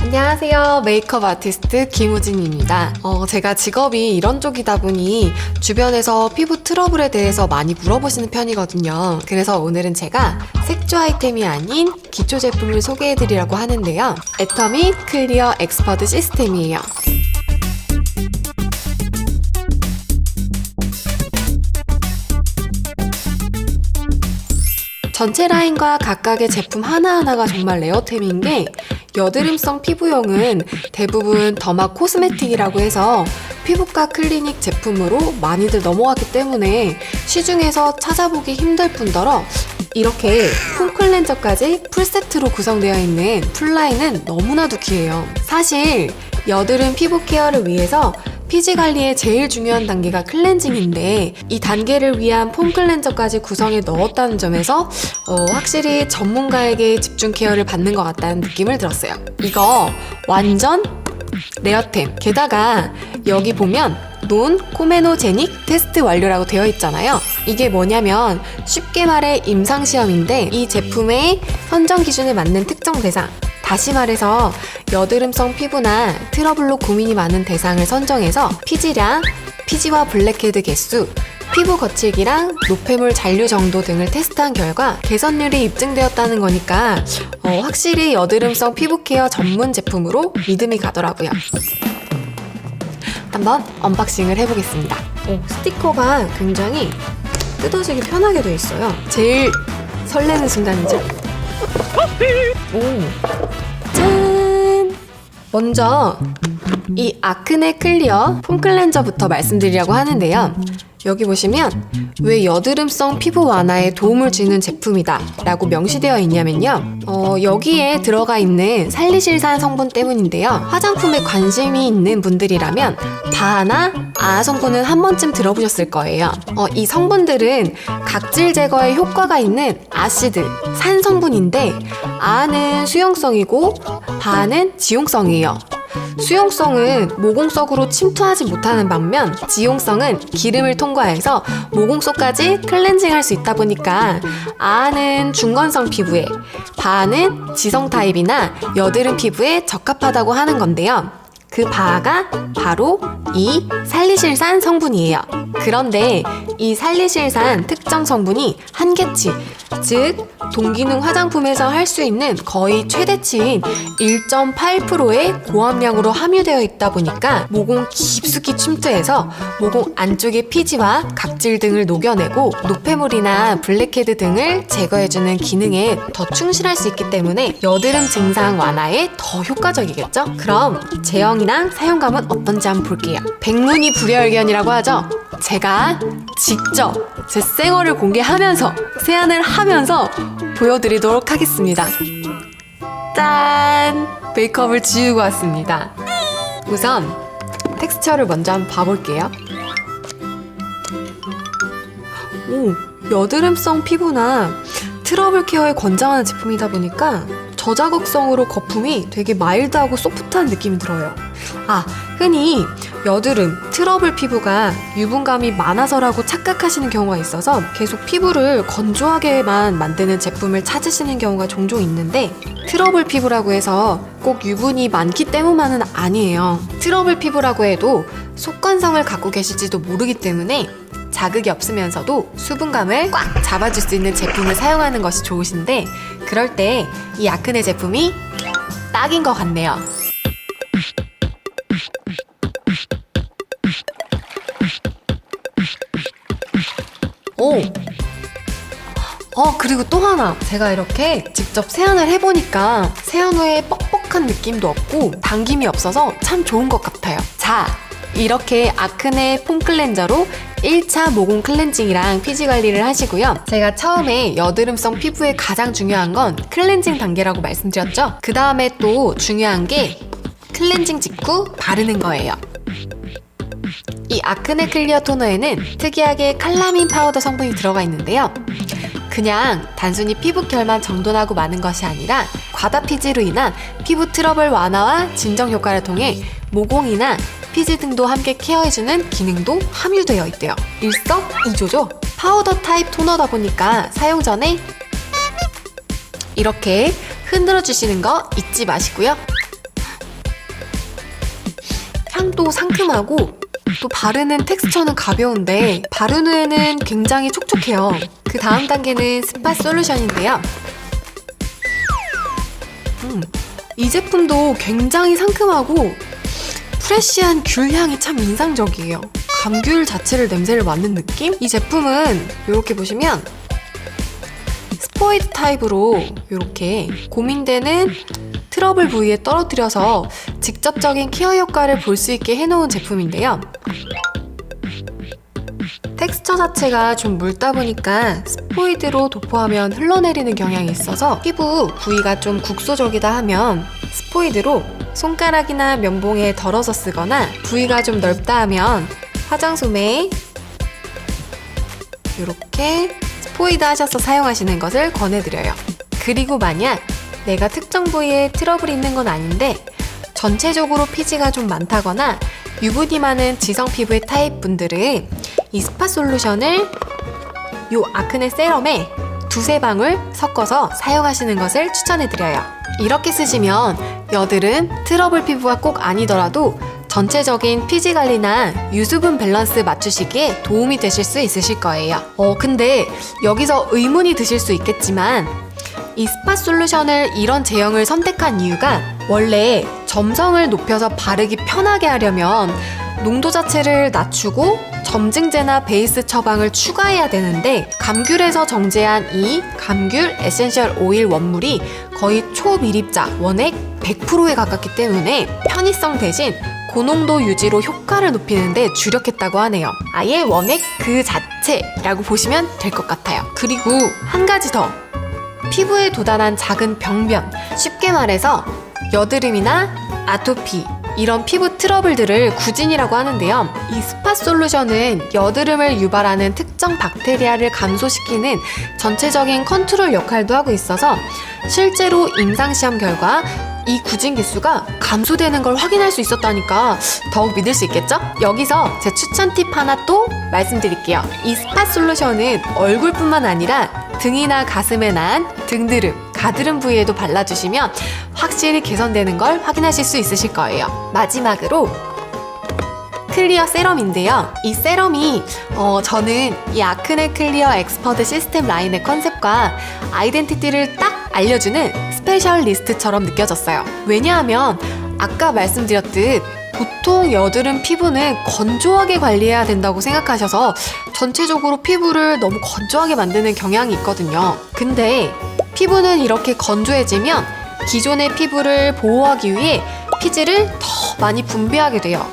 안녕하세요. 메이크업 아티스트 김우진입니다. 제가 직업이 이런 쪽이다 보니 주변에서 피부 트러블에 대해서 많이 물어보시는 편이거든요. 그래서 오늘은 제가 색조 아이템이 아닌 기초 제품을 소개해드리려고 하는데요. 애터미 클리어 엑스퍼트 시스템이에요. 전체 라인과 각각의 제품 하나하나가 정말 레어템인 게, 여드름성 피부용은 대부분 더마 코스메틱이라고 해서 피부과 클리닉 제품으로 많이들 넘어갔기 때문에 시중에서 찾아보기 힘들 뿐더러 이렇게 폼 클렌저까지 풀세트로 구성되어 있는 풀라인은 너무나도 귀해요. 사실 여드름 피부 케어를 위해서 피지 관리의 제일 중요한 단계가 클렌징인데, 이 단계를 위한 폼 클렌저까지 구성에 넣었다는 점에서 확실히 전문가에게 집중 케어를 받는 것 같다는 느낌을 들었어요. 이거 완전 레어템. 게다가 여기 보면 논 코메노제닉 테스트 완료라고 되어 있잖아요. 이게 뭐냐면 쉽게 말해 임상시험인데, 이 제품의 선정 기준에 맞는 특정 대상, 다시 말해서 여드름성 피부나 트러블로 고민이 많은 대상을 선정해서 피지량, 피지와 블랙헤드 개수, 피부 거칠기랑 노폐물 잔류 정도 등을 테스트한 결과 개선율이 입증되었다는 거니까 확실히 여드름성 피부 케어 전문 제품으로 믿음이 가더라고요. 한번 언박싱을 해보겠습니다. 스티커가 굉장히 뜯어지기 편하게 되어 있어요. 제일 설레는 순간이죠. 짠! 먼저 이 아크네 클리어 폼 클렌저부터 말씀드리려고 하는데요. 여기 보시면 왜 여드름성 피부 완화에 도움을 주는 제품이다 라고 명시되어 있냐면요, 여기에 들어가 있는 살리실산 성분 때문인데요. 화장품에 관심이 있는 분들이라면 바나 아 성분은 한 번쯤 들어보셨을 거예요. 이 성분들은 각질 제거에 효과가 있는 아시드, 산 성분인데, 아는 수용성이고 바는 지용성이에요. 수용성은 모공 속으로 침투하지 못하는 반면, 지용성은 기름을 통과해서 모공 속까지 클렌징할 수 있다 보니까 아는 중건성 피부에, 바는 지성 타입이나 여드름 피부에 적합하다고 하는 건데요. 그 바가 바로 이 살리실산 성분이에요. 그런데 이 살리실산 특정 성분이 한계치, 즉 동기능 화장품에서 할 수 있는 거의 최대치인 1.8%의 고함량으로 함유되어 있다 보니까 모공 깊숙이 침투해서 모공 안쪽의 피지와 각질 등을 녹여내고 노폐물이나 블랙헤드 등을 제거해주는 기능에 더 충실할 수 있기 때문에 여드름 증상 완화에 더 효과적이겠죠? 그럼 제형이랑 사용감은 어떤지 한번 볼게요. 백문이 불여일견이라고 하죠? 제가 직접 제 생얼을 공개하면서 세안을 하면서 보여드리도록 하겠습니다. 짠! 메이크업을 지우고 왔습니다. 우선 텍스처를 먼저 한번 봐볼게요. 여드름성 피부나 트러블 케어에 권장하는 제품이다 보니까 저자극성으로 거품이 되게 마일드하고 소프트한 느낌이 들어요. 흔히 여드름, 트러블 피부가 유분감이 많아서라고 착각하시는 경우가 있어서 계속 피부를 건조하게만 만드는 제품을 찾으시는 경우가 종종 있는데, 트러블 피부라고 해서 꼭 유분이 많기 때문만은 아니에요. 트러블 피부라고 해도 속건성을 갖고 계실지도 모르기 때문에 자극이 없으면서도 수분감을 꽉 잡아줄 수 있는 제품을 사용하는 것이 좋으신데, 그럴 때 이 아크네 제품이 딱인 것 같네요. 그리고 또 하나, 제가 이렇게 직접 세안을 해보니까 세안 후에 뻑뻑한 느낌도 없고 당김이 없어서 참 좋은 것 같아요. 자, 이렇게 아크네 폼 클렌저로 1차 모공 클렌징이랑 피지 관리를 하시고요. 제가 처음에 여드름성 피부에 가장 중요한 건 클렌징 단계라고 말씀드렸죠? 그 다음에 또 중요한 게 클렌징 직후 바르는 거예요. 이 아크네 클리어 토너에는 특이하게 칼라민 파우더 성분이 들어가 있는데요. 그냥 단순히 피부 결만 정돈하고 마는 것이 아니라 과다 피지로 인한 피부 트러블 완화와 진정 효과를 통해 모공이나 피지 등도 함께 케어해주는 기능도 함유되어 있대요. 일석이조죠? 파우더 타입 토너다 보니까 사용 전에 이렇게 흔들어 주시는 거 잊지 마시고요. 향도 상큼하고 또 바르는 텍스처는 가벼운데 바른 후에는 굉장히 촉촉해요. 그 다음 단계는 스팟 솔루션인데요. 이 제품도 굉장히 상큼하고 프레쉬한 귤 향이 참 인상적이에요. 감귤 자체를 냄새를 맡는 느낌? 이 제품은 이렇게 보시면 스포이드 타입으로 이렇게 고민되는 트러블 부위에 떨어뜨려서 직접적인 케어 효과를 볼 수 있게 해놓은 제품인데요. 텍스처 자체가 좀 묽다 보니까 스포이드로 도포하면 흘러내리는 경향이 있어서 피부 부위가 좀 국소적이다 하면 스포이드로 손가락이나 면봉에 덜어서 쓰거나 부위가 좀 넓다 하면 화장솜에 이렇게 스포이드 하셔서 사용하시는 것을 권해드려요. 그리고 만약 내가 특정 부위에 트러블이 있는 건 아닌데 전체적으로 피지가 좀 많다거나 유분이 많은 지성 피부의 타입 분들은 이 스팟 솔루션을 이 아크네 세럼에 2-3방울 섞어서 사용하시는 것을 추천해드려요. 이렇게 쓰시면 여드름, 트러블 피부가 꼭 아니더라도 전체적인 피지 관리나 유수분 밸런스 맞추시기에 도움이 되실 수 있으실 거예요. 근데 여기서 의문이 드실 수 있겠지만 이 스팟 솔루션을 이런 제형을 선택한 이유가 원래 점성을 높여서 바르기 편하게 하려면 농도 자체를 낮추고 점증제나 베이스 처방을 추가해야 되는데 감귤에서 정제한 이 감귤 에센셜 오일 원물이 거의 초미립자 원액 100%에 가깝기 때문에 편의성 대신 고농도 유지로 효과를 높이는 데 주력했다고 하네요. 아예 원액 그 자체라고 보시면 될 것 같아요. 그리고 한 가지 더, 피부에 도달한 작은 병변, 쉽게 말해서 여드름이나 아토피 이런 피부 트러블들을 구진이라고 하는데요. 이 스팟 솔루션은 여드름을 유발하는 특정 박테리아를 감소시키는 전체적인 컨트롤 역할도 하고 있어서 실제로 임상시험 결과 이 구진 개수가 감소되는 걸 확인할 수 있었다니까 더욱 믿을 수 있겠죠? 여기서 제 추천 팁 하나 또 말씀드릴게요. 이 스팟 솔루션은 얼굴뿐만 아니라 등이나 가슴에 난 등드름, 가드름 부위에도 발라주시면 확실히 개선되는 걸 확인하실 수 있으실 거예요. 마지막으로 클리어 세럼인데요. 이 세럼이 저는 이 아크네 클리어 엑스퍼트 시스템 라인의 컨셉과 아이덴티티를 딱 알려주는 스페셜리스트처럼 느껴졌어요. 왜냐하면 아까 말씀드렸듯 보통 여드름 피부는 건조하게 관리해야 된다고 생각하셔서 전체적으로 피부를 너무 건조하게 만드는 경향이 있거든요. 근데 피부는 이렇게 건조해지면 기존의 피부를 보호하기 위해 피지를 더 많이 분비하게 돼요.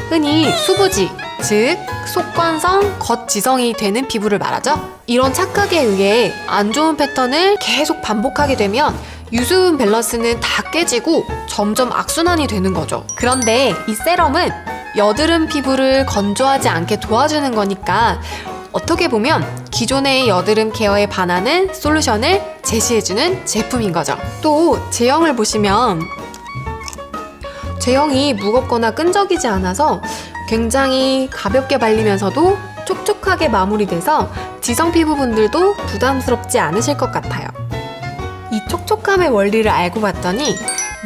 흔히 수부지, 즉 속건성, 겉지성이 되는 피부를 말하죠. 이런 착각에 의해 안 좋은 패턴을 계속 반복하게 되면 유수분 밸런스는 다 깨지고 점점 악순환이 되는 거죠. 그런데 이 세럼은 여드름 피부를 건조하지 않게 도와주는 거니까 어떻게 보면 기존의 여드름 케어에 반하는 솔루션을 제시해주는 제품인 거죠. 또 제형을 보시면 제형이 무겁거나 끈적이지 않아서 굉장히 가볍게 발리면서도 촉촉하게 마무리돼서 지성 피부분들도 부담스럽지 않으실 것 같아요. 이 촉촉함의 원리를 알고 봤더니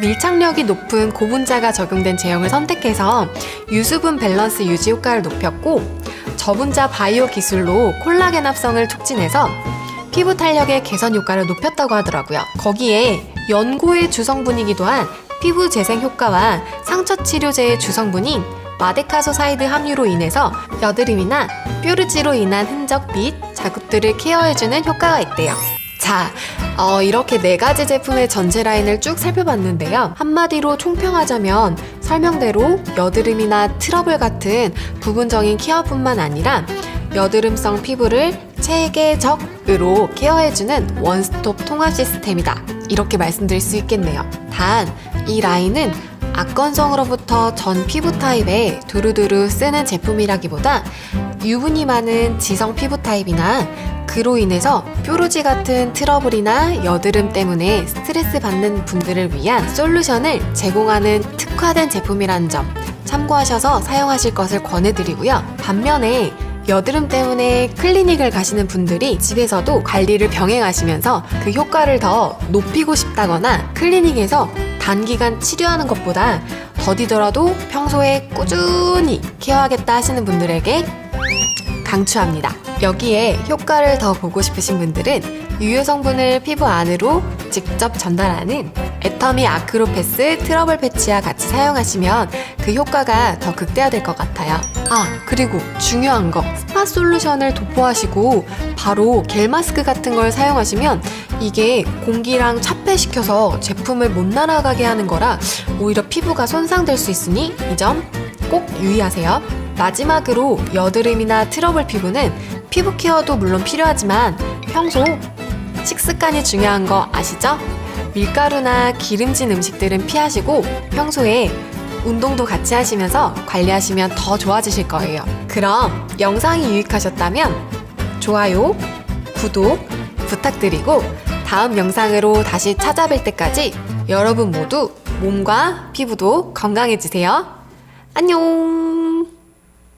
밀착력이 높은 고분자가 적용된 제형을 선택해서 유수분 밸런스 유지 효과를 높였고 저분자 바이오 기술로 콜라겐 합성을 촉진해서 피부 탄력의 개선 효과를 높였다고 하더라고요. 거기에 연고의 주성분이기도 한 피부 재생 효과와 상처 치료제의 주성분인 마데카소사이드 함유로 인해서 여드름이나 뾰루지로 인한 흔적 및 자국들을 케어해주는 효과가 있대요. 자, 이렇게 4가지 제품의 전체 라인을 쭉 살펴봤는데요. 한마디로 총평하자면 설명대로 여드름이나 트러블 같은 부분적인 케어뿐만 아니라 여드름성 피부를 체계적으로 케어해주는 원스톱 통합 시스템이다. 이렇게 말씀드릴 수 있겠네요. 단, 이 라인은 악건성으로부터 전 피부 타입에 두루두루 쓰는 제품이라기보다 유분이 많은 지성 피부 타입이나 그로 인해서 뾰루지 같은 트러블이나 여드름 때문에 스트레스 받는 분들을 위한 솔루션을 제공하는 특화된 제품이라는 점 참고하셔서 사용하실 것을 권해드리고요. 반면에 여드름 때문에 클리닉을 가시는 분들이 집에서도 관리를 병행하시면서 그 효과를 더 높이고 싶다거나 클리닉에서 단기간 치료하는 것보다 더디더라도 평소에 꾸준히 케어하겠다 하시는 분들에게 강추합니다. 여기에 효과를 더 보고 싶으신 분들은 유효 성분을 피부 안으로 직접 전달하는 애터미 아크로패스 트러블 패치와 같이 사용하시면 그 효과가 더 극대화될 것 같아요. 그리고 중요한 거, 스팟 솔루션을 도포하시고 바로 겔 마스크 같은 걸 사용하시면 이게 공기랑 차폐시켜서 제품을 못 날아가게 하는 거라 오히려 피부가 손상될 수 있으니 이 점 꼭 유의하세요. 마지막으로 여드름이나 트러블 피부는 피부 케어도 물론 필요하지만 평소 식습관이 중요한 거 아시죠? 밀가루나 기름진 음식들은 피하시고 평소에 운동도 같이 하시면서 관리하시면 더 좋아지실 거예요. 그럼 영상이 유익하셨다면 좋아요, 구독 부탁드리고 다음 영상으로 다시 찾아뵐 때까지 여러분 모두 몸과 피부도 건강해지세요. 안녕!